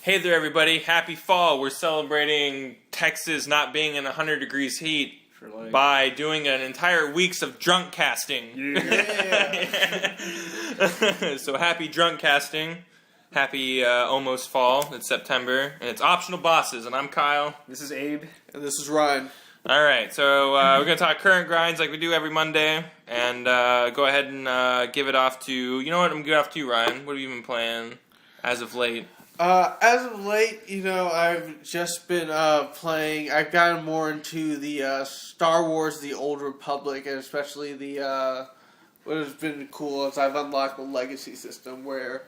Hey there, everybody. Happy fall. We're celebrating Texas not being in 100 degrees heat by doing an entire weeks of drunk casting. Yeah. So happy drunk casting. Happy almost fall. It's September. And it's optional bosses. And I'm Kyle. This is Abe. And this is Ryan. Alright, so we're going to talk current grinds like we do every Monday. And go ahead and give it off to... You know what? I'm going to give it off to you, Ryan. What have you been playing as of late? As of late, I've just been playing. I've gotten more into the Star Wars: The Old Republic, and especially the what has been cool is I've unlocked the legacy system where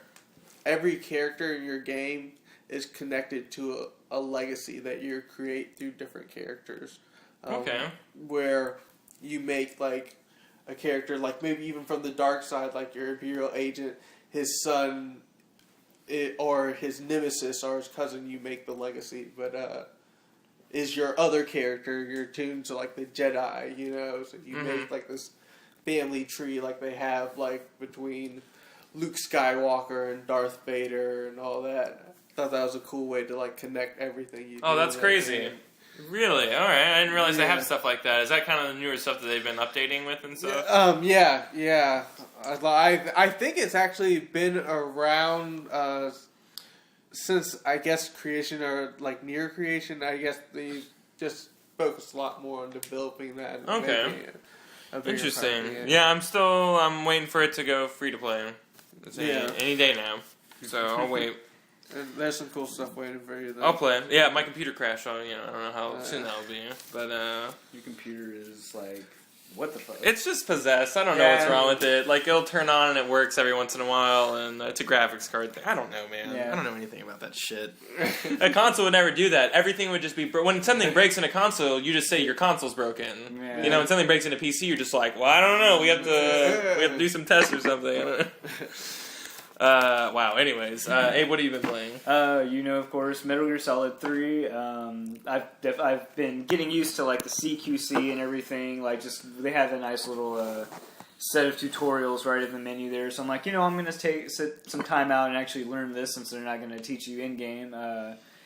every character in your game is connected to a legacy that you create through different characters. Okay. Where you make like a character, like maybe even from the dark side, like your Imperial agent, his son. Or his nemesis or his cousin, you make the legacy, but is your other character, you're tuned to like the Jedi, so you make like this family tree like they have like between Luke Skywalker and Darth Vader and all that. I thought that was a cool way to like connect everything you do. Oh, that's crazy. Game. Really? Alright, I didn't realize they have stuff like that. Is that kind of the newer stuff that they've been updating with and stuff? Yeah. I think it's actually been around since, I guess, creation or like near creation. I guess they just focused a lot more on developing that. And okay. Interesting. Part, yeah, I'm waiting for it to go free to play. It's any day now. So I'll wait. And there's some cool stuff waiting for you, though. I'll play. Yeah, my computer crashed, so I don't know how soon that'll be. But your computer is like, what the fuck? It's just possessed. I don't know what's wrong with it. Like, it'll turn on and it works every once in a while, and it's a graphics card thing. I don't know, man. Yeah. I don't know anything about that shit. A console would never do that. Everything would just be... When something breaks in a console, you just say your console's broken. Yeah. When something breaks in a PC, you're just like, well, I don't know. We have to do some tests or something. I don't know. Wow. Anyways, Abe, what have you been playing? Of course, Metal Gear Solid 3. I've been getting used to like the CQC and everything. Like, just they have a nice little set of tutorials right in the menu there. So I'm like, I'm going to sit some time out and actually learn this since they're not going to teach you in game.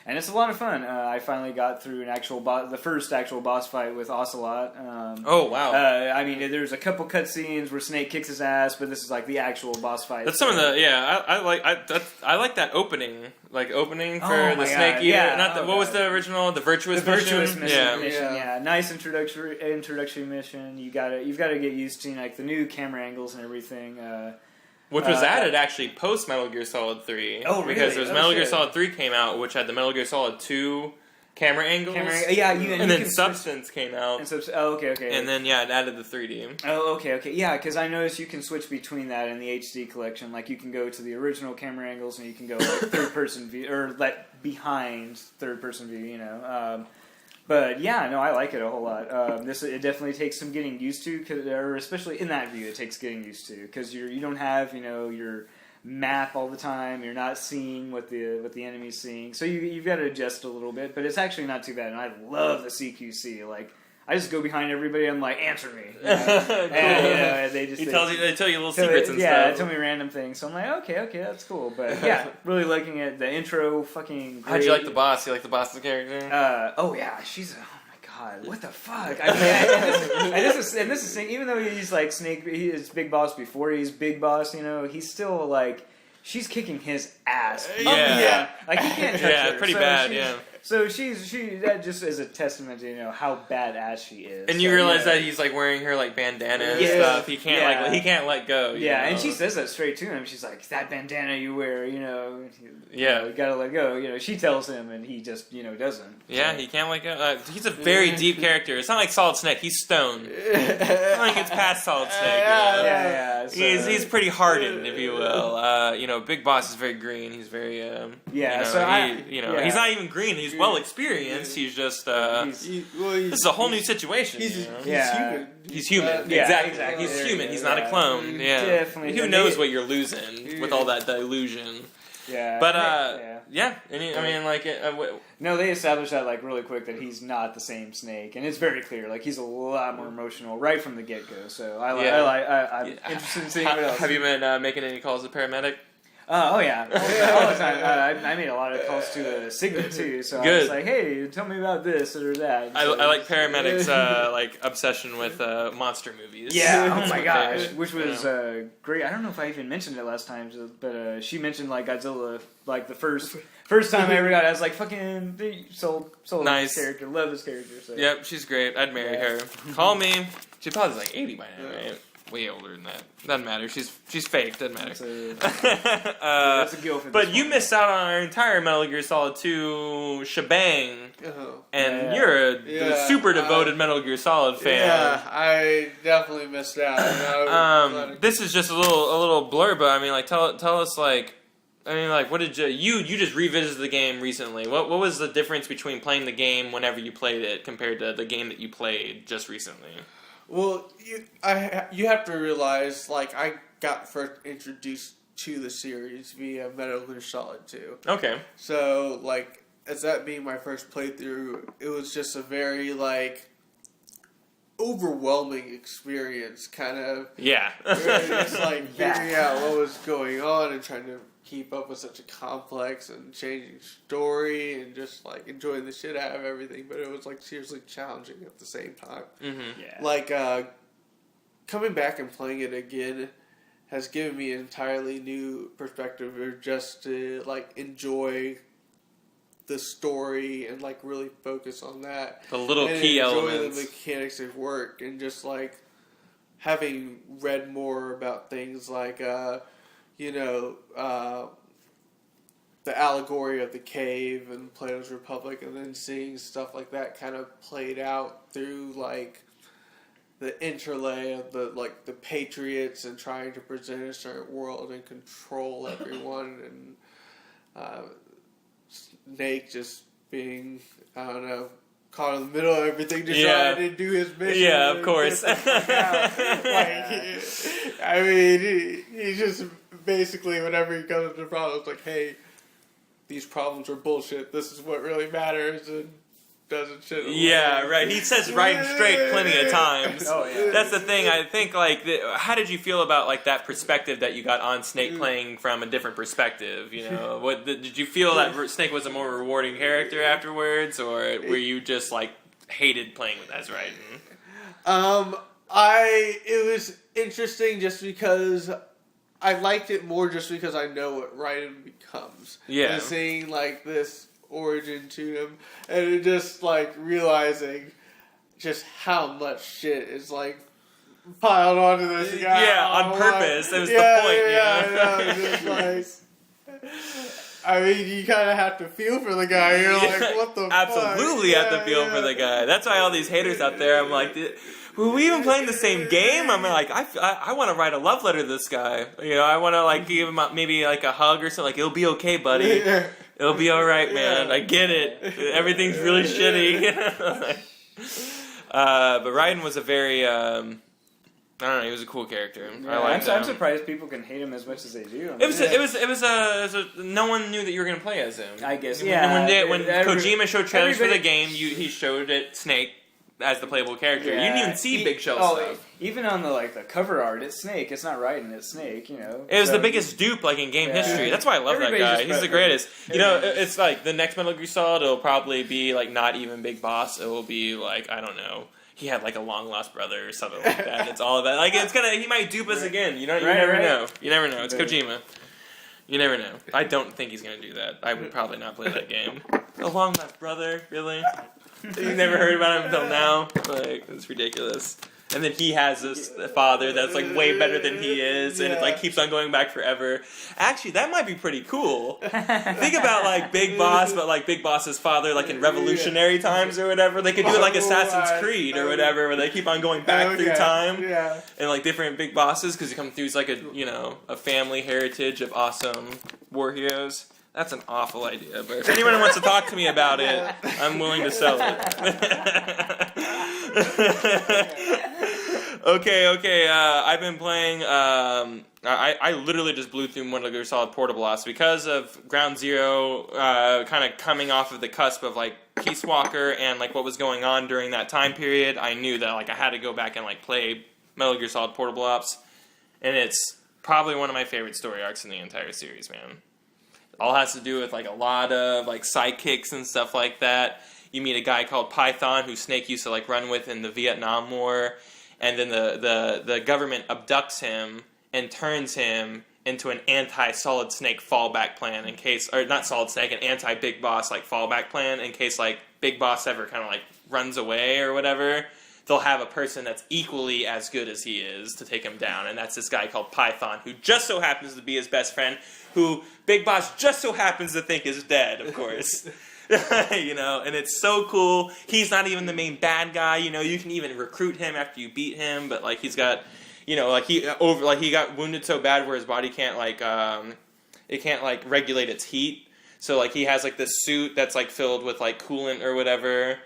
And it's a lot of fun. I finally got through the first actual boss fight with Ocelot. Oh, wow. There's a couple cutscenes where Snake kicks his ass, but this is like the actual boss fight. That's some of the I like that opening for the Snake Eater. Yeah. What was the original? The Virtuous Mission. Yeah. Nice introductory mission. You've got to get used to like the new camera angles and everything. Which was added actually post Metal Gear Solid 3. Oh, really? Because Metal Gear Solid 3 came out, which had the Metal Gear Solid 2 camera angles. And then Substance came out. Okay. And then, it added the 3D. Oh, okay. Yeah, because I noticed you can switch between that and the HD collection. Like, you can go to the original camera angles, and you can go like third-person view, or behind third-person view, But I like it a whole lot. It definitely takes some getting used to, or especially in that view, it takes getting used to because you don't have your map all the time. You're not seeing what the enemy's seeing, so you've got to adjust a little bit. But it's actually not too bad, and I love the CQC. Like, I just go behind everybody. I'm like, answer me. And they tell you little secrets and stuff. Yeah, they tell me random things. So I'm like, okay, that's cool. But yeah, really liking it. The intro, fucking great. How'd you like the boss? You like the boss's character? She's. Oh my god, what the fuck? And this is even though he's like Snake, he is Big Boss before he's Big Boss. He's still like. She's kicking his ass. Yeah. Like, he can't touch her. Yeah, pretty bad, So that just is a testament to, how badass she is. And you realize that he's, like, wearing her, like, bandana and stuff. He can't, he can't let go. Yeah, and she says that straight to him. She's like, that bandana you wear, you gotta let go. She tells him, and he just, doesn't. Yeah, he can't let go. He's a very deep character. It's not like Solid Snake. He's stoned. It's not like it's past Solid Snake. Yeah. So, he's pretty hardened, if you will. Big Boss is very green. He's very, he's not even green. He's well experienced. He's just, this is a whole new situation. He's human. He's human. Yeah, exactly. He's human. He's not a clone. Yeah. Definitely. Who knows what you're losing with all that delusion? Yeah. But, No, they established that like really quick that he's not the same Snake, and it's very clear. Like, he's a lot more emotional right from the get go. So I'm interested in seeing what else. Have you been making any calls to paramedic? Oh yeah, all the time. I made a lot of calls to Sigma too, so I was like, "Hey, tell me about this or that." I like paramedics' like obsession with monster movies. Yeah, oh my gosh, which was great. I don't know if I even mentioned it last time, but she mentioned like Godzilla, like the first time I ever got it. I was like, "Fucking sold nice. This character, love this character." So. Yep, she's great. I'd marry her. Call me. She probably like 80 by now, right? Way older than that. Doesn't matter. She's fake. Doesn't matter. That's a guilt. But you missed out on our entire Metal Gear Solid 2 shebang, and you're a super devoted Metal Gear Solid fan. Yeah, I definitely missed out. This is just a little blurb, but I mean, like, tell us, like, I mean, like, what did you just revisited the game recently? What was the difference between playing the game whenever you played it compared to the game that you played just recently? Well, you have to realize, like, I got first introduced to the series via Metal Gear Solid 2. Okay. So, like, as that being my first playthrough, it was just a very, like, overwhelming experience, kind of. Yeah. It's like figuring out what was going on and trying to keep up with such a complex and changing story and just like enjoying the shit out of everything, but it was like seriously challenging at the same time. Mm-hmm. Yeah. Like coming back and playing it again has given me an entirely new perspective, or just to like enjoy the story and like really focus on that. The little and key enjoy elements. the mechanics of work, and just like having read more about things like the allegory of the cave and Plato's Republic, and then seeing stuff like that kind of played out through like the interlay of the Patriots and trying to present a certain world and control everyone, and Snake just being, I don't know, caught in the middle of everything, just trying to do his mission. Yeah, of course. I mean, he just basically, whenever he comes to problems, like, hey, these problems are bullshit. This is what really matters, and doesn't shit. Yeah, right. He says right and straight plenty of times. Oh yeah. That's the thing. I think like, how did you feel about like that perspective that you got on Snake playing from a different perspective? You know, what did you feel that Snake was a more rewarding character afterwards, or were you just like hated playing with as Raiden? It was interesting just because I liked it more just because I know what Raiden becomes. Yeah. And seeing like this origin to him, and it just like realizing just how much shit is like piled onto this guy. Yeah, on purpose. That was the point. Yeah, just like, I mean, you kind of have to feel for the guy. You're like, what the Absolutely fuck? have to feel for the guy. That's why all these haters out there, I'm like, were we even playing the same game? I'm like, I want to write a love letter to this guy. You know, I want to like give him maybe like a hug or something. Like, it'll be okay, buddy. It'll be all right, man. I get it. Everything's really shitty. But Raiden was a very, I don't know. He was a cool character. Yeah, I'm surprised people can hate him as much as they do. It was no one knew that you were gonna play as him. I guess. When Kojima showed trailers for the game, he showed it Snake as the playable character. Yeah. You didn't even see Big Shell stuff. Even on the cover art, it's Snake. It's not Raiden. It's Snake. You know. It was the biggest dupe in game history. That's why I love that guy. He's the greatest. You know, it's like the next Metal Gear Solid. It'll probably be like not even Big Boss. It will be like, I don't know. He had like a long lost brother or something like that. And it's all about like he might dupe us again. You never know. You never know. It's Kojima. You never know. I don't think he's gonna do that. I would probably not play that game. A long lost brother, really? You never heard about him until now? Like, it's ridiculous. And then he has this father that's like way better than he is, and it like keeps on going back forever. Actually, that might be pretty cool. Think about like Big Boss, but like Big Boss's father, like in revolutionary times or whatever. They could do it like Assassin's Creed or whatever, where they keep on going back through time and like different big bosses because you come through as like a family heritage of awesome war heroes. That's an awful idea, but if anyone wants to talk to me about it, I'm willing to sell it. Okay. I've been playing. I literally just blew through Metal Gear Solid Portable Lost because of Ground Zero, kind of coming off of the cusp of like Peace Walker and like what was going on during that time period. I knew that like I had to go back and like play Metal Gear Solid Portable Ops, and it's probably one of my favorite story arcs in the entire series, man. All has to do with like a lot of like sidekicks and stuff like that. You meet a guy called Python who Snake used to like run with in the Vietnam War, and then the government abducts him and turns him into an anti-Solid Snake fallback plan in case, or not Solid Snake, an anti-Big Boss like fallback plan in case like Big Boss ever kind of like runs away or whatever. They'll have a person that's equally as good as he is to take him down, and that's this guy called Python, who just so happens to be his best friend, who Big Boss just so happens to think is dead, of course. You know, and it's so cool. He's not even the main bad guy, you know, you can even recruit him after you beat him, but like he's got, you know, like he got wounded so bad where his body can't like it can't like regulate its heat. So like he has like this suit that's like filled with like coolant or whatever.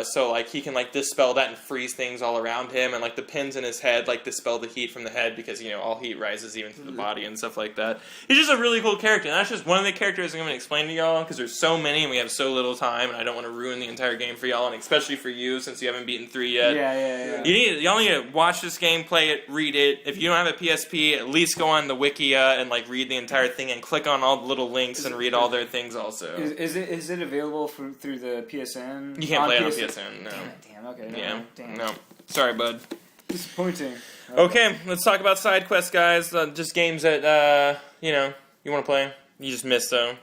So like he can like dispel that and freeze things all around him, and like the pins in his head like dispel the heat from the head because, you know, all heat rises even through the body and stuff like that. He's just a really cool character, and that's just one of the characters I'm going to explain to y'all because there's so many and we have so little time, and I don't want to ruin the entire game for y'all, and especially for you since you haven't beaten 3 yet. Yeah. Y'all need to watch this game, play it, read it. If you don't have a PSP, at least go on the Wikia and like read the entire thing and click on all the little links and read all their things also. Is it available through the PSN? You can't play it on PSN, no. Damn, okay. Yeah, Damn. no. Sorry, bud. Disappointing. Okay, let's talk about side quests, guys. Just games that, you know, you want to play. You just missed, though.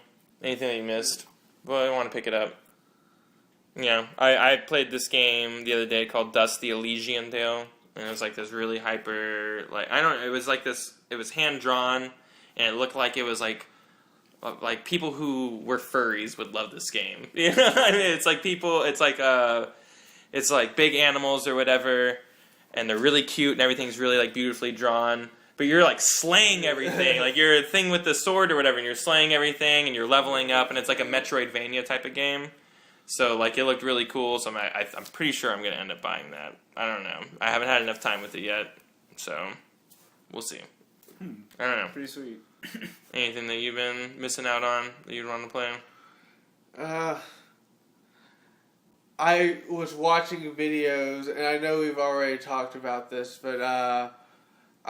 Anything that you missed. Well, I want to pick it up. Yeah, I played this game the other day called Dust the Elysian Tale. And it was like this really hyper, like, I don't know, it was like this, it was hand-drawn, and it looked like it was like people who were furries would love this game. You know, I mean, it's like people, it's like big animals or whatever, and they're really cute and everything's really like beautifully drawn. But you're like slaying everything, like you're a thing with the sword or whatever, and you're slaying everything and you're leveling up, and it's like a Metroidvania type of game. So like it looked really cool. So I'm pretty sure I'm gonna end up buying that. I don't know. I haven't had enough time with it yet, so we'll see. I don't know. Pretty sweet. Anything that you've been missing out on that you'd want to play? I was watching videos, and I know we've already talked about this, but I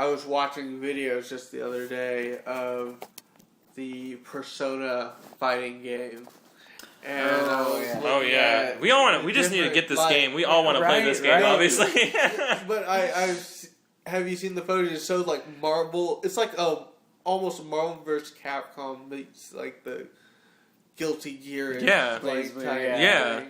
was watching videos just the other day of the Persona fighting game. And we all want to. We just need to get this game. We all want to play this game, obviously. But have you seen the footage? It showed like Marvel. It's like almost Marvel vs. Capcom meets like the Guilty Gear. Yeah. Yeah.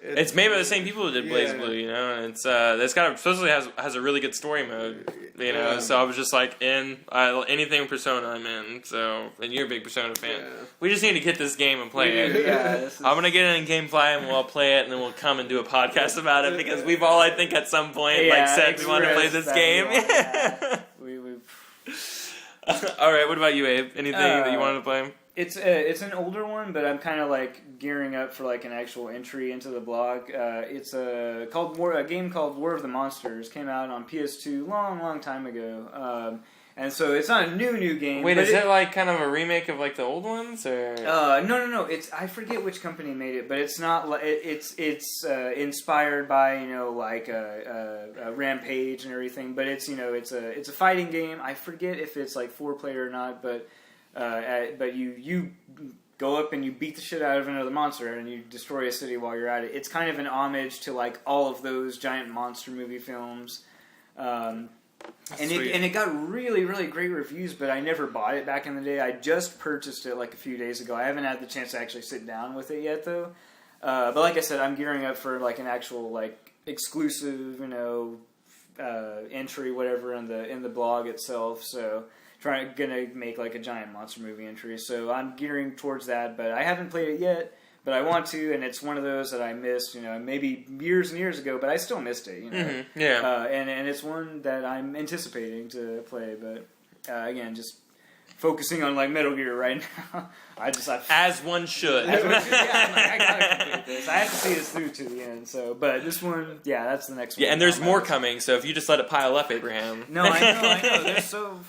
It's made by the same people who did BlazBlue, you know, and it's supposedly has a really good story mode, you know. Yeah. So I was just like anything Persona I'm in. So, and you're a big Persona fan. Yeah. We just need to get this game and play it. Yeah, I'm gonna get it in GameFly and we'll all play it, and then well come and do a podcast about it because we've all, I think, at some point said we want to play this game. All right, what about you, Abe? Anything that you wanted to play? It's an older one, but I'm kind of like gearing up for like an actual entry into the blog. It's a game called War of the Monsters. Came out on PS2 long time ago, and so it's not a new game. Wait, is it like kind of a remake of like the old ones, or no? It's I forget which company made it, but it's not like it's inspired by like a Rampage and everything. But it's it's a fighting game. I forget if it's like 4-player or not, but you go up and you beat the shit out of another monster and you destroy a city while you're at it. It's kind of an homage to like all of those giant monster movie films. And it got really, really great reviews, but I never bought it back in the day. I just purchased it like a few days ago. I haven't had the chance to actually sit down with it yet, though. But like I said, I'm gearing up for like an actual like exclusive, entry, whatever, in the blog itself. So gonna make like a giant monster movie entry. So I'm gearing towards that, but I haven't played it yet. But I want to, and it's one of those that I missed, maybe years and years ago, but I still missed it, Mm-hmm. Yeah. And it's one that I'm anticipating to play, but again, just focusing on like Metal Gear right now. As one should. I'm like, I gotta complete this. I have to see this through to the end. So, but this one, that's the next one. Yeah, and there's more coming. So if you just let it pile up, Abraham. No, I know. They're so.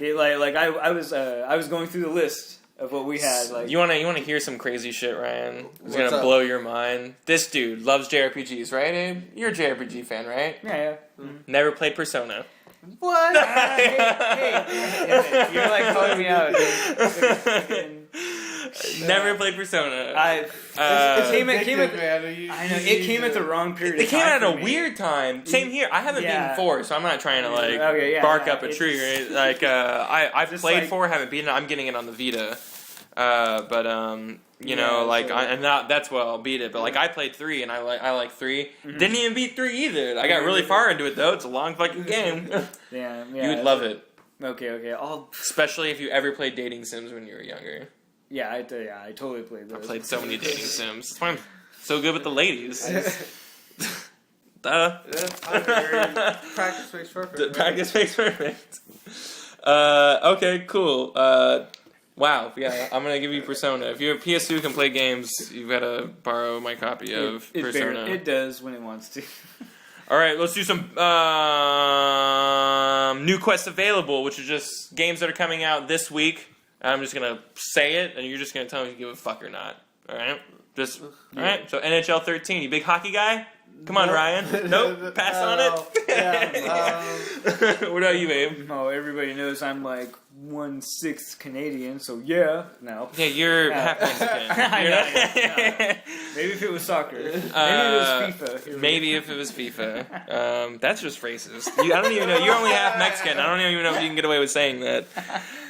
I was going through the list of what we had. Like, you want to hear some crazy shit, Ryan? It's gonna blow your mind. This dude loves JRPGs, right, Abe? You're a JRPG fan, right? Yeah. Mm-hmm. Never played Persona. What? Hey, you're like calling me out. Never played Persona. It came at the wrong period. It came out at a weird time. Same here. I haven't beaten 4, so I'm not trying to bark up a tree or anything. Like I've played 4, haven't beaten it. I'm getting it on the Vita. That's why I'll beat it. But like I played 3 and I like 3. Mm-hmm. Didn't even beat 3 either. I got really far into it though. It's a long fucking game. Yeah. You would love it. Okay. Especially if you ever played dating sims when you were younger. Yeah, I totally played those. I played so many dating sims. That's why I'm so good with the ladies. Duh. Practice makes perfect. Practice makes perfect. Okay, cool. Wow, yeah, I'm gonna give you Persona. If you're a PS2 who can play games, you've got to borrow my copy of Persona. It does when it wants to. All right, let's do some new quests available, which are just games that are coming out this week. I'm just gonna say it, and you're just gonna tell me if you give a fuck or not. All right, all right. So NHL 13, you big hockey guy? Come on, Ryan. Nope. Pass on it. What about you, Abe? Oh, everybody knows I'm like 1/6 Canadian, so yeah. No. Yeah, you're half Mexican. I know. Maybe if it was soccer. Maybe it was FIFA. Maybe if it was FIFA. That's just racist. I don't even know. You're only half Mexican. I don't even know if you can get away with saying that.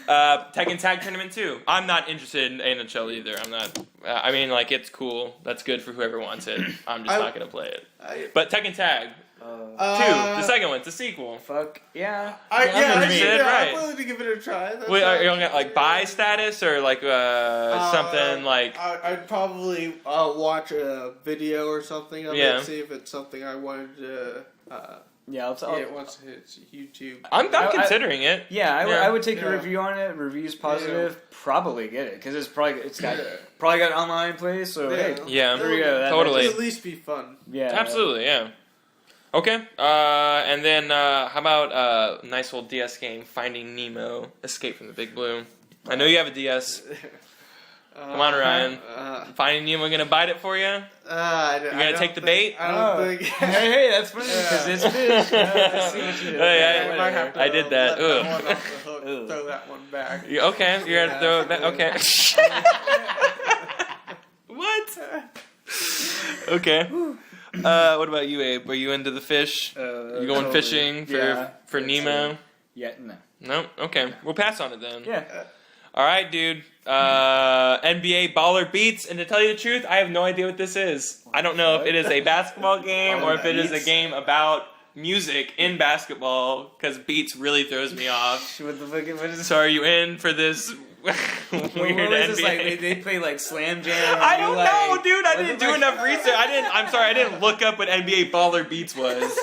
Tekken Tag Tournament 2. I'm not interested in NHL either. I'm not. I mean, like, it's cool. That's good for whoever wants it. I'm just not going to play it. But Tekken Tag 2, the second one, it's a sequel. Fuck yeah. I'm right. willing to give it a try. Wait, are you going to get, like, buy status or, like, something like... I'd probably watch a video or something of it, see if it's something I wanted to... once it hits YouTube. I'm considering it. Yeah, I would take a review on it. Review's positive. Probably get it because it's probably got online play. So hey, there we go. Totally. It'll at least be fun. Yeah, absolutely. Yeah. Okay. And then how about a nice old DS game, Finding Nemo: Escape from the Big Blue? I know you have a DS. Come on, Ryan. Finding Nemo gonna bite it for you? You're gonna take the bait? I don't think. Hey, that's funny because it's fish. I see what you did. I did that. Let that one off the hook, throw that one back. Okay, you're gonna throw it back. Okay. What? Okay. What about you, Abe? Are you into the fish? You going fishing for Nemo? Yeah, no. No? Okay. We'll pass on it then. Yeah. All right, dude. NBA Baller Beats, and to tell you the truth, I have no idea what this is. I don't know if it is a basketball game or if it is a game about music in basketball, because Beats really throws me off. What is this? So are you in for this weird NBA? Like, they play like Slam Jam? I don't know, dude. I didn't do enough research. I'm sorry, I didn't look up what NBA Baller Beats was.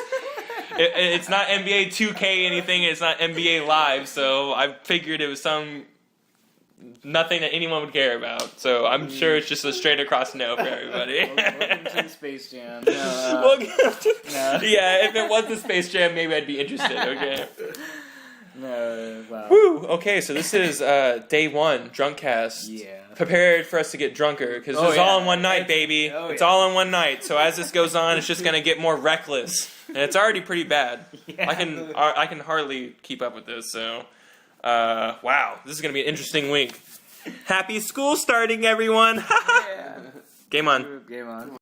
It's not NBA 2K anything. It's not NBA Live, so I figured it was nothing that anyone would care about. So I'm sure it's just a straight across no for everybody. Welcome to the Space Jam. No, yeah, if it was the Space Jam, maybe I'd be interested, okay? No, wow. Woo! Okay, so this is day 1, Drunkcast. Yeah. Prepared for us to get drunker, because it's all in one night, baby. It's all in one night. So as this goes on, it's just going to get more reckless. And it's already pretty bad. Yeah. I can hardly keep up with this, so... wow, this is going to be an interesting week. Happy school starting, everyone! Yeah. Game on. Game on.